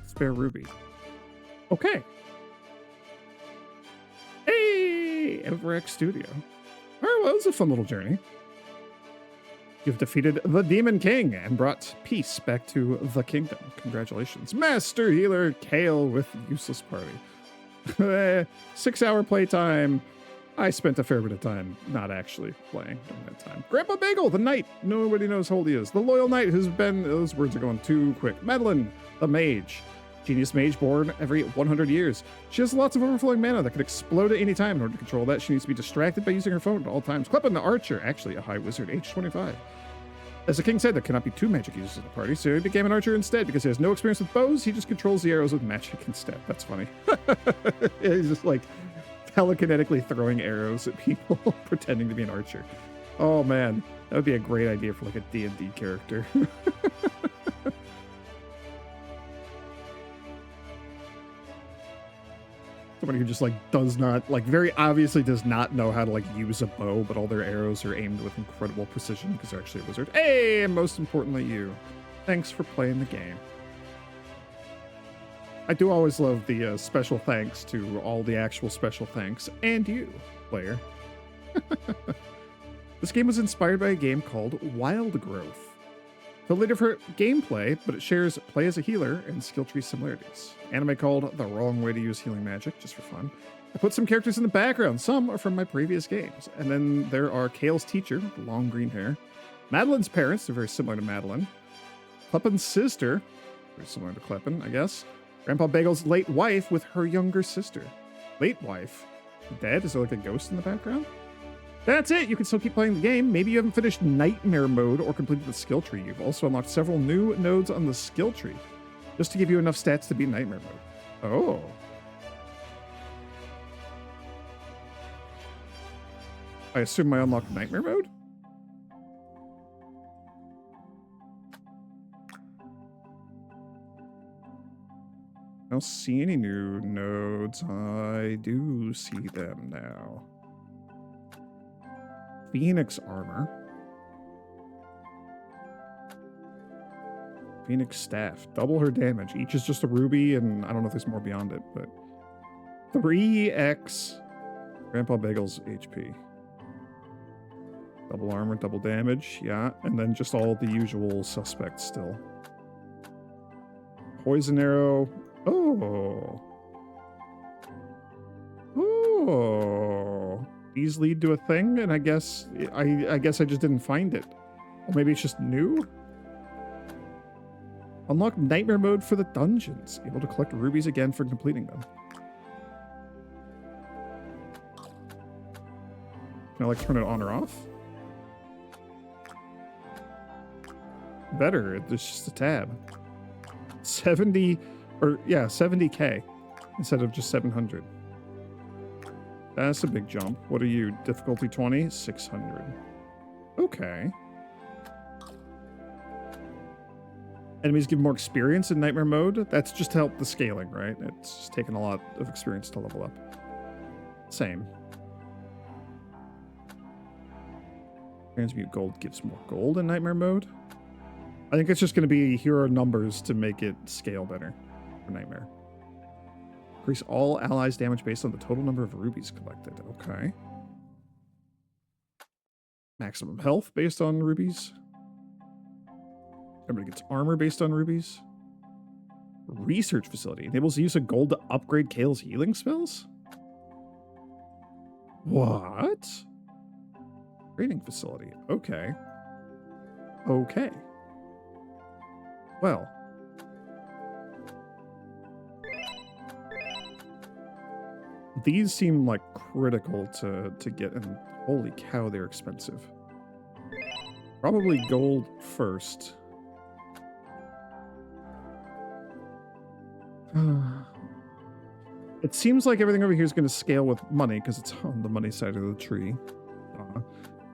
A: spare ruby. Okay. Hey! Everx Studio. Alright, well, that was a fun little journey. You've defeated the Demon King and brought peace back to the kingdom. Congratulations. Master Healer Kale with Useless Party. 6-hour playtime. I spent a fair bit of time not actually playing during that time. Grandpa Bagel, the knight. Nobody knows how old he is. The loyal knight who's been... Those words are going too quick. Madeline, the mage. Genius mage born every 100 years. She has lots of overflowing mana that can explode at any time. In order to control that, she needs to be distracted by using her phone at all times. Clepin, the archer. Actually, a high wizard, age 25. As the king said, there cannot be two magic users in the party, so he became an archer instead. Because he has no experience with bows, he just controls the arrows with magic instead. That's funny. He's just like telekinetically throwing arrows at people, pretending to be an archer. Oh man, that would be a great idea for like a D&D character. Somebody who just like does not, like very obviously does not know how to like use a bow, but all their arrows are aimed with incredible precision because they're actually a wizard. Hey, and most importantly you. Thanks for playing the game. I do always love the special thanks to all the actual special thanks, and you, player. This game was inspired by a game called Wild Growth. Totally different gameplay, but it shares play as a healer and skill tree similarities. Anime called The Wrong Way to Use Healing Magic, just for fun. I put some characters in the background. Some are from my previous games. And then there are Kale's teacher, with long green hair. Madeline's parents, they're very similar to Madeline. Klepin's sister, very similar to Klepin, I guess. Grandpa Bagel's late wife with her younger sister. Late wife? Dead? Is there like a ghost in the background? That's it! You can still keep playing the game. Maybe you haven't finished Nightmare Mode or completed the skill tree. You've also unlocked several new nodes on the skill tree, just to give you enough stats to beat Nightmare Mode. Oh. I assume I unlocked Nightmare Mode? I don't see any new nodes. I do see them now. Phoenix armor. Phoenix staff. Double her damage. Each is just a ruby, and I don't know if there's more beyond it, but 3x Grandpa Bagel's HP. Double armor, double damage, yeah, and then just all the usual suspects still. poison arrow. Oh. Oh. These lead to a thing, and I guess I guess I just didn't find it. Or maybe it's just new? Unlock nightmare mode for the dungeons. Able to collect rubies again for completing them. Can I like turn it on or off? Better, it's just a tab. 70, or yeah, 70k instead of just 700. That's a big jump. What are you? Difficulty 20? 600. Okay. Enemies give more experience in nightmare mode. That's just to help the scaling, right? It's just taking a lot of experience to level up. Same. Transmute gold gives more gold in nightmare mode. I think it's just going to be hero numbers to make it scale better for nightmare. Increase all allies' damage based on the total number of rubies collected. Okay. Maximum health based on rubies. Everybody gets armor based on rubies. Research facility enables the use of gold to upgrade Kale's healing spells? What? Training facility. Okay. Okay. Well. These seem like critical to get, and holy cow, they're expensive. Probably gold first. It seems like everything over here is going to scale with money because it's on the money side of the tree.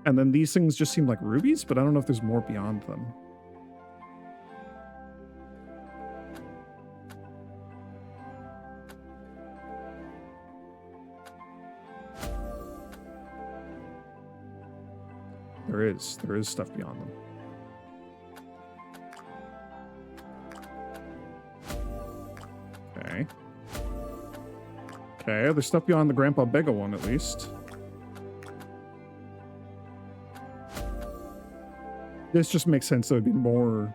A: And then these things just seem like rubies, but I don't know if there's more beyond them. There is stuff beyond them. Okay. Okay, there's stuff beyond the Grandpa Bega one, at least. This just makes sense. There would be more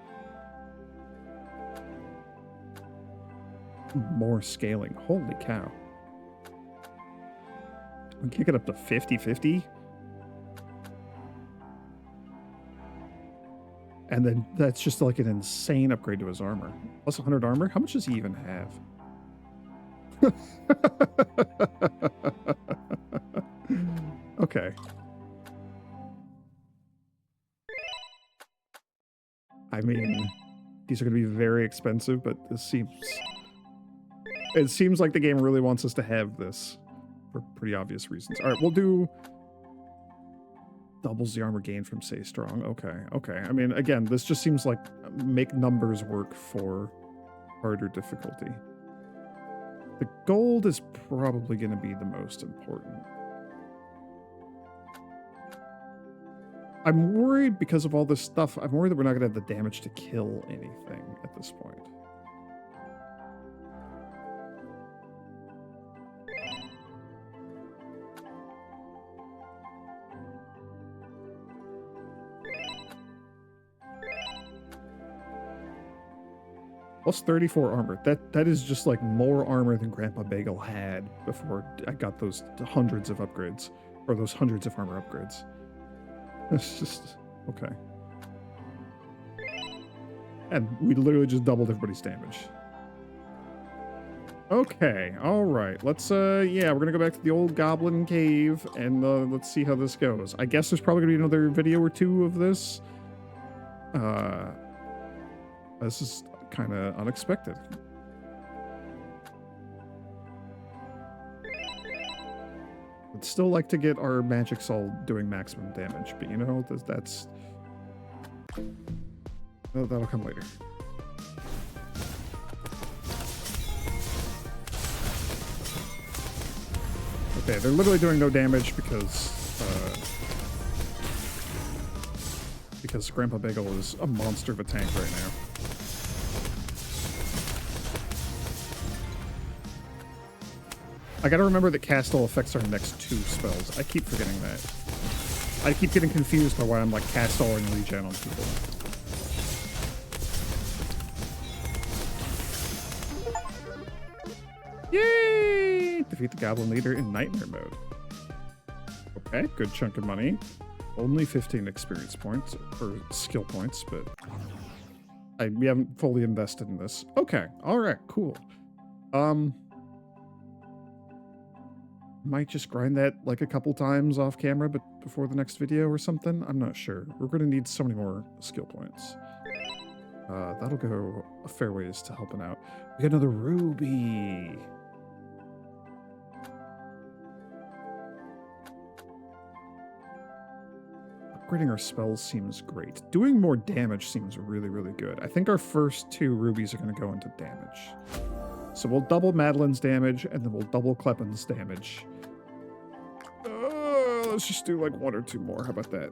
A: scaling. Holy cow. We kick it up to 50-50. And then that's just like an insane upgrade to his armor. Plus 100 armor? How much does he even have? Okay. I mean, these are going to be very expensive, but it seems like the game really wants us to have this for pretty obvious reasons. All right, we'll do doubles the armor gain from Stay Strong. Okay, okay. I mean, again, this just seems like make numbers work for harder difficulty. The gold is probably going to be the most important. I'm worried because of all this stuff. I'm worried that we're not going to have the damage to kill anything at this point. Plus 34 armor. That is just like more armor than Grandpa Bagel had before I got those hundreds of upgrades. Or those hundreds of armor upgrades. It's just... okay. And we literally just doubled everybody's damage. Okay, alright. Let's, yeah, we're gonna go back to the old goblin cave, and, let's see how this goes. I guess there's probably gonna be another video or two of this. This is kind of unexpected. I'd still like to get our magic soul doing maximum damage, but you know, that's... that'll come later. Okay, they're literally doing no damage because Grandpa Bagel is a monster of a tank right now. I gotta remember that Castle affects our next two spells. I keep forgetting that. I keep getting confused by why I'm like Castle and regen on people. Defeat the Goblin Leader in Nightmare mode. Okay, good chunk of money. Only 15 experience points, or skill points, but we haven't fully invested in this. Okay, alright, cool. Might just grind that like a couple times off camera, but before the next video or something. I'm not sure. We're gonna need so many more skill points. That'll go a fair ways to helping out. We got another ruby. Upgrading our spells seems great. Doing more damage seems really, really good. I think our first 2 rubies are going to go into damage. So we'll double Madeline's damage, and then we'll double Clepin's damage. Let's just do like 1 or 2 more. How about that?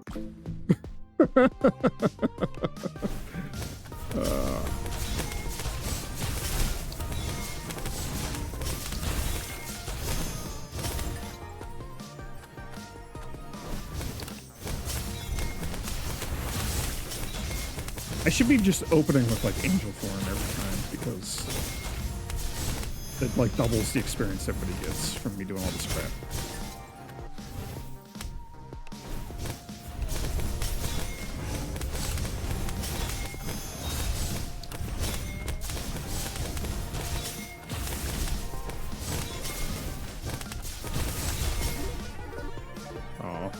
A: I should be just opening with like angel form every time because it like doubles the experience everybody gets from me doing all this crap. Oh,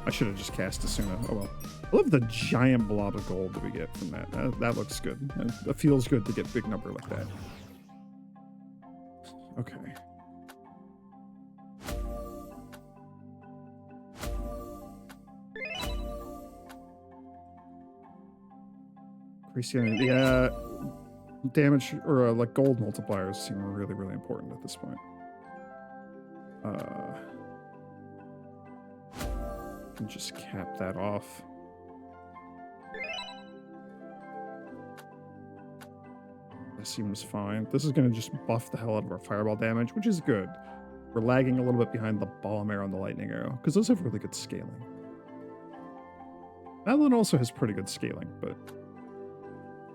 A: I should have just cast Asuna. Oh well. I love the giant blob of gold that we get from that. That looks good. It feels good to get a big number like that. Okay. Increasing, yeah, damage or like gold multipliers seem really, really important at this point. Can just cap that off. That seems fine. This is going to just buff the hell out of our fireball damage, which is good. We're lagging a little bit behind the bomb arrow and the lightning arrow, because those have really good scaling. Madeline also has pretty good scaling, but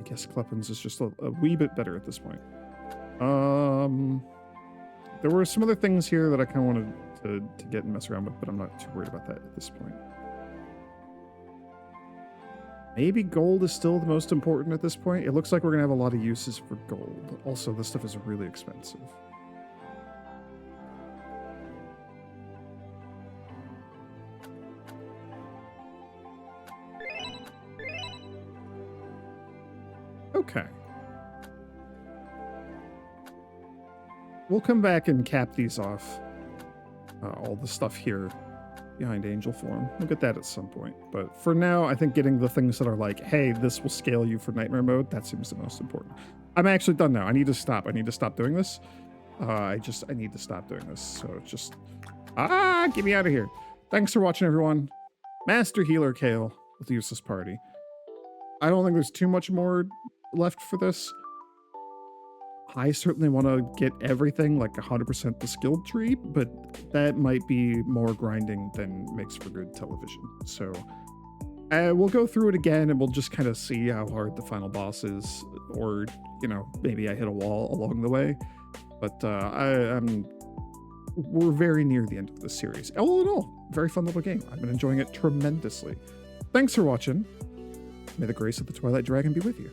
A: I guess Clepin's is just a wee bit better at this point. There were some other things here that I kind of wanted to get and mess around with, but I'm not too worried about that at this point. Maybe gold is still the most important at this point. It looks like we're going to have a lot of uses for gold. Also, this stuff is really expensive. Okay. We'll come back and cap these off. All the stuff here behind angel form. We'll get that at some point. But for now, I think getting the things that are like, hey, this will scale you for nightmare mode, that seems the most important. I'm actually done now. I need to stop. I need to stop doing this. I need to stop doing this. So it's just, get me out of here. Thanks for watching, everyone. Master Healer Kale with the Useless Party. I don't think there's too much more left for this. I certainly want to get everything like 100% the skill tree, but that might be more grinding than makes for good television. So we'll go through it again and we'll just kind of see how hard the final boss is, or, you know, maybe I hit a wall along the way. But we're very near the end of this series. All in all, very fun little game. I've been enjoying it tremendously. Thanks for watching. May the grace of the Twilight Dragon be with you.